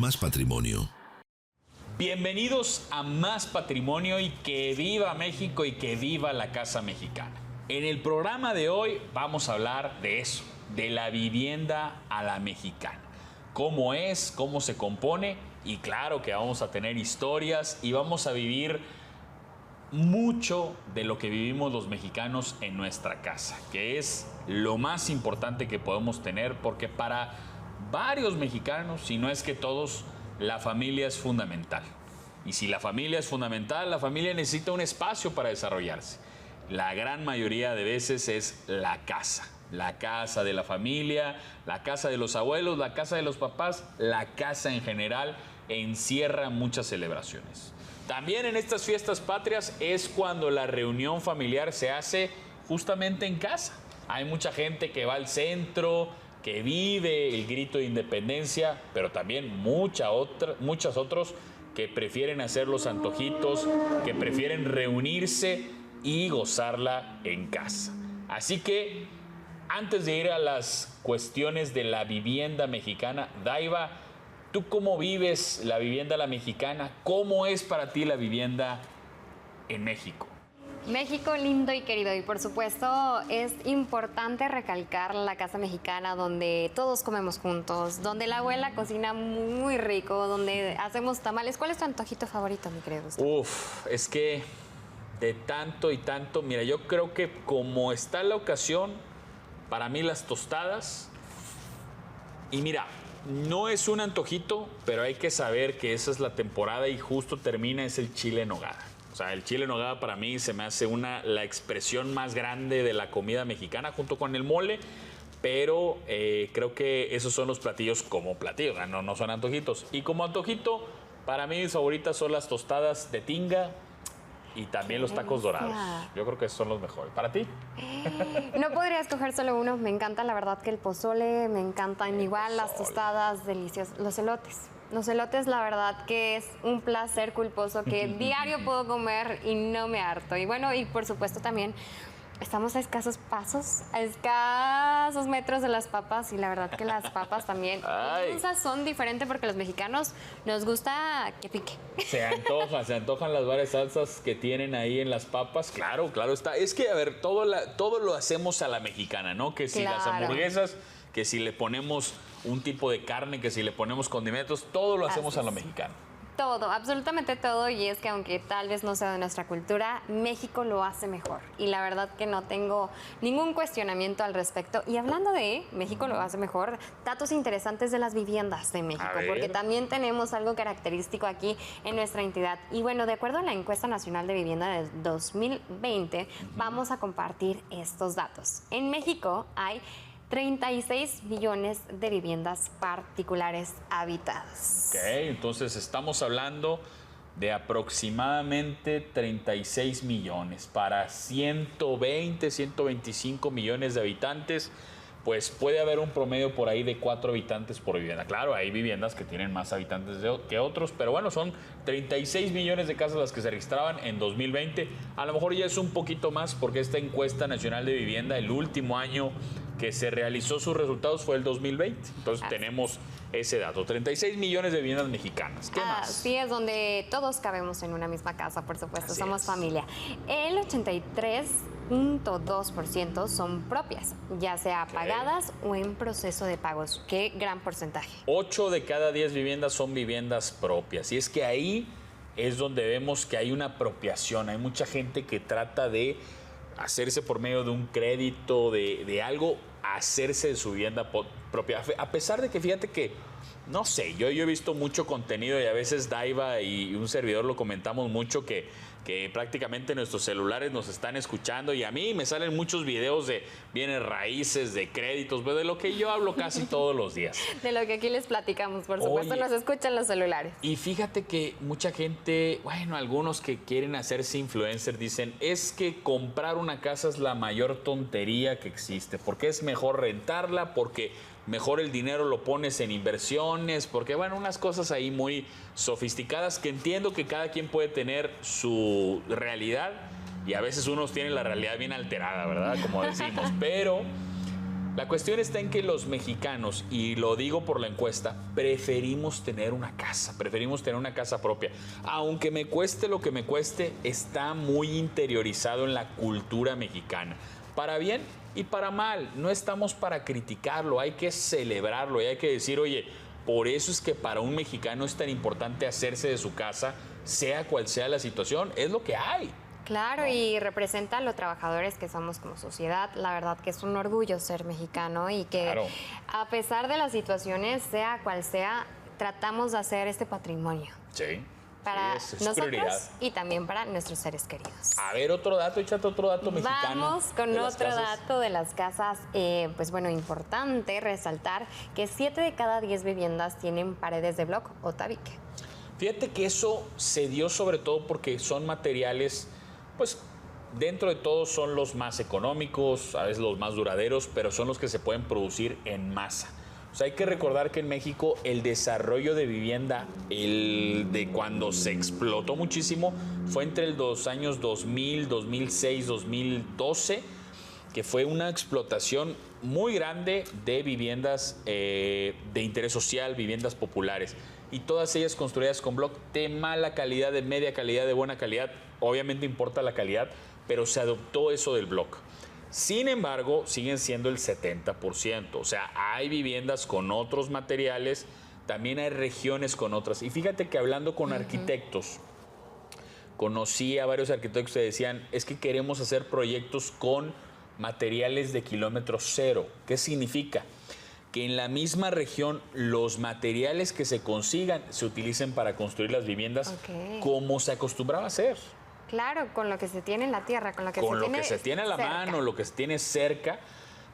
Más Patrimonio. Bienvenidos a Más Patrimonio y que viva México y que viva la Casa Mexicana. En el programa de hoy vamos a hablar de eso, de la vivienda a la mexicana. Cómo es, cómo se compone y claro que vamos a tener historias y vamos a vivir mucho de lo que vivimos los mexicanos en nuestra casa, que es lo más importante que podemos tener porque para varios mexicanos, si no es que todos, la familia es fundamental. Y si la familia es fundamental, la familia necesita un espacio para desarrollarse. La gran mayoría de veces es la casa de la familia, la casa de los abuelos, la casa de los papás, la casa en general encierra muchas celebraciones. También en estas fiestas patrias es cuando la reunión familiar se hace justamente en casa. Hay mucha gente que va al centro, que vive el grito de independencia, pero también muchos otros que prefieren hacer los antojitos, que prefieren reunirse y gozarla en casa. Así que, antes de ir a las cuestiones de la vivienda mexicana, Daiva, ¿tú cómo vives la vivienda a la mexicana? ¿Cómo es para ti la vivienda en México? México lindo y querido, y por supuesto es importante recalcar la casa mexicana donde todos comemos juntos, donde la abuela cocina muy rico, donde hacemos tamales. ¿Cuál es tu antojito favorito, mi querido Gustavo? Es que de tanto y tanto, mira, yo creo que como está la ocasión, para mí las tostadas, y mira, no es un antojito, pero hay que saber que esa es la temporada y justo termina, es el chile en nogada. O sea, el chile en nogada para mí se me hace la expresión más grande de la comida mexicana junto con el mole, pero creo que esos son los platillos como platillos, no son antojitos. Y como antojito, para mí mis favoritas son las tostadas de tinga y también los tacos dorados. Yo creo que esos son los mejores. ¿Para ti? No podría escoger solo uno, me encanta la verdad que el pozole, me encantan igual las tostadas deliciosas, los elotes. Los elotes, la verdad que es un placer culposo que diario puedo comer y no me harto. Y bueno, y por supuesto también estamos a escasos metros de las papas y la verdad que las papas también un sazón diferente porque los mexicanos nos gusta que pique. Se antojan las varias salsas que tienen ahí en las papas. Claro está. Es que, a ver, todo lo hacemos a la mexicana, ¿no? Que si las hamburguesas, que si le ponemos un tipo de carne, que si le ponemos condimentos, todo lo hacemos a la mexicana. Todo, absolutamente todo, y es que aunque tal vez no sea de nuestra cultura, México lo hace mejor. Y la verdad que no tengo ningún cuestionamiento al respecto. Y hablando de México lo hace mejor, datos interesantes de las viviendas de México, porque también tenemos algo característico aquí en nuestra entidad. Y bueno, de acuerdo a la encuesta nacional de vivienda del 2020, vamos a compartir estos datos. En México hay 36 millones de viviendas particulares habitadas. Ok, entonces estamos hablando de aproximadamente 36 millones para 120, 125 millones de habitantes. Pues puede haber un promedio por ahí de 4 habitantes por vivienda. Claro, hay viviendas que tienen más habitantes que otros, pero bueno, son 36 millones de casas las que se registraban en 2020. A lo mejor ya es un poquito más porque esta encuesta nacional de vivienda, el último año que se realizó sus resultados fue el 2020. Entonces tenemos ese dato, 36 millones de viviendas mexicanas. ¿Qué más? Así es, donde todos cabemos en una misma casa, por supuesto, somos familia. El 83.2% son propias, ya sea pagadas o en proceso de pagos. Qué gran porcentaje. 8 de cada 10 viviendas son viviendas propias. Y es que ahí es donde vemos que hay una apropiación. Hay mucha gente que trata de hacerse por medio de un crédito, de algo, hacerse de su vivienda propia. A pesar de que, fíjate que, no sé, yo he visto mucho contenido y a veces Daiva y un servidor lo comentamos mucho que prácticamente nuestros celulares nos están escuchando y a mí me salen muchos videos de bienes raíces, de créditos, de lo que yo hablo casi todos los días. De lo que aquí les platicamos, por supuesto. Oye, nos escuchan los celulares. Y fíjate que mucha gente, bueno, algunos que quieren hacerse influencer dicen, es que comprar una casa es la mayor tontería que existe, porque es mejor rentarla, porque mejor el dinero lo pones en inversiones, porque bueno, unas cosas ahí muy sofisticadas que entiendo que cada quien puede tener su realidad y a veces unos tienen la realidad bien alterada, ¿verdad? Como decimos, pero La cuestión está en que los mexicanos, y lo digo por la encuesta, preferimos tener una casa propia. Aunque me cueste lo que me cueste, está muy interiorizado en la cultura mexicana. Para bien y para mal, no estamos para criticarlo, hay que celebrarlo y hay que decir, oye, por eso es que para un mexicano es tan importante hacerse de su casa, sea cual sea la situación, es lo que hay. Claro, y representa a los trabajadores que somos como sociedad. La verdad que es un orgullo ser mexicano y que Claro. a pesar de las situaciones, sea cual sea, tratamos de hacer este patrimonio Sí. para Sí, es nosotros prioridad. y también para nuestros seres queridos. A ver, otro dato, échate otro dato mexicano. Vamos con de las otro casas. dato de las casas. Pues bueno, importante resaltar que 7 de cada 10 viviendas tienen paredes de bloc o tabique. Fíjate que eso se dio sobre todo porque son materiales, pues dentro de todo son los más económicos, a veces los más duraderos, pero son los que se pueden producir en masa. O sea, hay que recordar que en México el desarrollo de vivienda, el de cuando se explotó muchísimo, fue entre los años 2000, 2006, 2012, que fue una explotación muy grande de viviendas de interés social, viviendas populares. Y todas ellas construidas con bloc de mala calidad, de media calidad, de buena calidad. Obviamente importa la calidad, pero se adoptó eso del bloc. Sin embargo, siguen siendo el 70%. O sea, hay viviendas con otros materiales, también hay regiones con otras. Y fíjate que hablando con arquitectos, conocí a varios arquitectos que decían, es que queremos hacer proyectos con materiales de kilómetro cero. ¿Qué significa? Que en la misma región los materiales que se consigan se utilicen para construir las viviendas como se acostumbraba a hacer. Claro, con lo que se tiene en la tierra, con lo que Se tiene a la cerca. mano, lo que se tiene cerca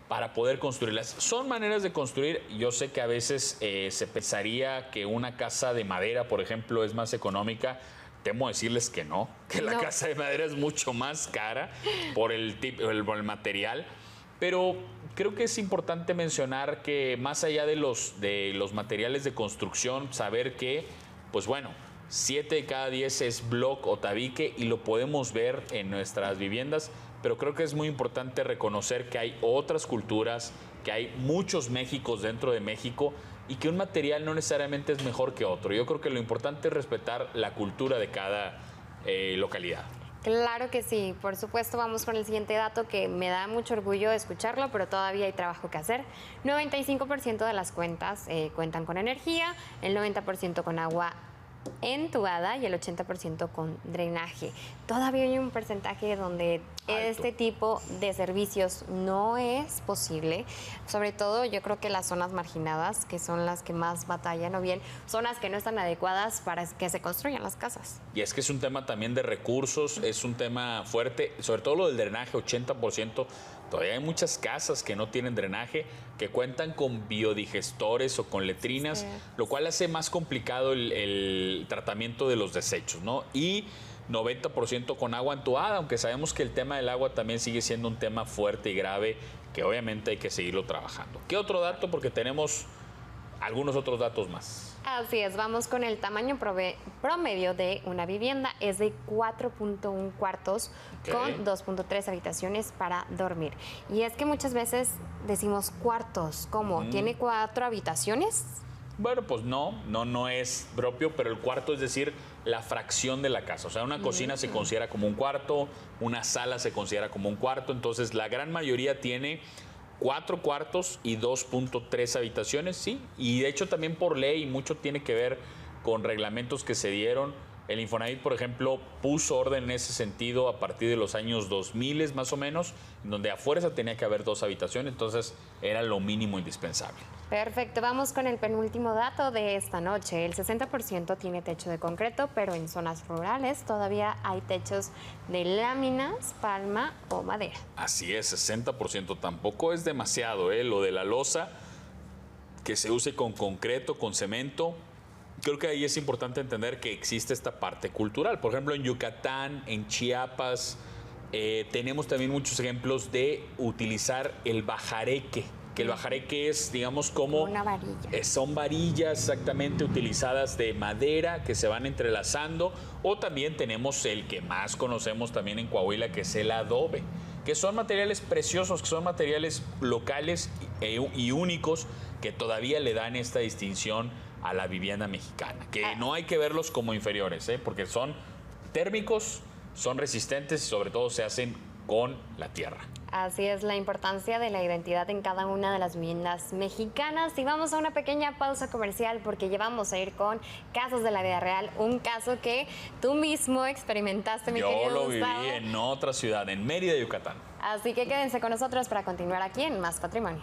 para poder construirlas. Son maneras de construir. Yo sé que a veces se pensaría que una casa de madera, por ejemplo, es más económica. Temo decirles que no, que la casa de madera es mucho más cara por el material. Pero creo que es importante mencionar que más allá de los materiales de construcción, saber que, pues bueno, 7 de cada 10 es bloc o tabique y lo podemos ver en nuestras viviendas, pero creo que es muy importante reconocer que hay otras culturas, que hay muchos Méxicos dentro de México y que un material no necesariamente es mejor que otro. Yo creo que lo importante es respetar la cultura de cada localidad. Claro que sí, por supuesto. Vamos con el siguiente dato que me da mucho orgullo escucharlo, pero todavía hay trabajo que hacer. 95% de las cuentas cuentan con energía, el 90% con agua entubada y el 80% con drenaje. Todavía hay un porcentaje donde este tipo de servicios no es posible. Sobre todo yo creo que las zonas marginadas, que son las que más batallan, o bien zonas que no están adecuadas para que se construyan las casas. Y es que es un tema también de recursos, es un tema fuerte, sobre todo lo del drenaje, 80%. Todavía hay muchas casas que no tienen drenaje, que cuentan con biodigestores o con letrinas, sí, lo cual hace más complicado el tratamiento de los desechos, ¿no? Y 90% con agua entubada, aunque sabemos que el tema del agua también sigue siendo un tema fuerte y grave, que obviamente hay que seguirlo trabajando. ¿Qué otro dato? Porque tenemos algunos otros datos más. Así es, vamos con el tamaño promedio de una vivienda. Es de 4.1 cuartos con 2.3 habitaciones para dormir. Y es que muchas veces decimos cuartos, ¿cómo? ¿Tiene 4 habitaciones? Bueno, pues no es propio, pero el cuarto es decir, la fracción de la casa. O sea, una cocina se considera como un cuarto, una sala se considera como un cuarto. Entonces, la gran mayoría tiene 4 cuartos y 2.3 habitaciones, sí. Y de hecho también por ley, mucho tiene que ver con reglamentos que se dieron. El Infonavit, por ejemplo, puso orden en ese sentido a partir de los años 2000 más o menos, en donde a fuerza tenía que haber 2 habitaciones, entonces era lo mínimo indispensable. Perfecto, vamos con el penúltimo dato de esta noche. El 60% tiene techo de concreto, pero en zonas rurales todavía hay techos de láminas, palma o madera. Así es, 60%. Tampoco es demasiado, lo de la losa, que se use con concreto, con cemento. Creo que ahí es importante entender que existe esta parte cultural. Por ejemplo, en Yucatán, en Chiapas, tenemos también muchos ejemplos de utilizar el bajareque, que el bajareque es, digamos, como una varilla. Son varillas exactamente utilizadas de madera que se van entrelazando, o también tenemos el que más conocemos también en Coahuila, que es el adobe. que son materiales preciosos, que son materiales locales y únicos, que todavía le dan esta distinción a la vivienda mexicana, que no hay que verlos como inferiores, porque son térmicos, son resistentes y sobre todo se hacen con la tierra. Así es la importancia de la identidad en cada una de las viviendas mexicanas. Y vamos a una pequeña pausa comercial porque ya vamos a ir con casos de la vida real. Un caso que tú mismo experimentaste, mi querido Yo lo Gustavo. viví en otra ciudad, en Mérida, Yucatán. Así que quédense con nosotros para continuar aquí en Más Patrimonio.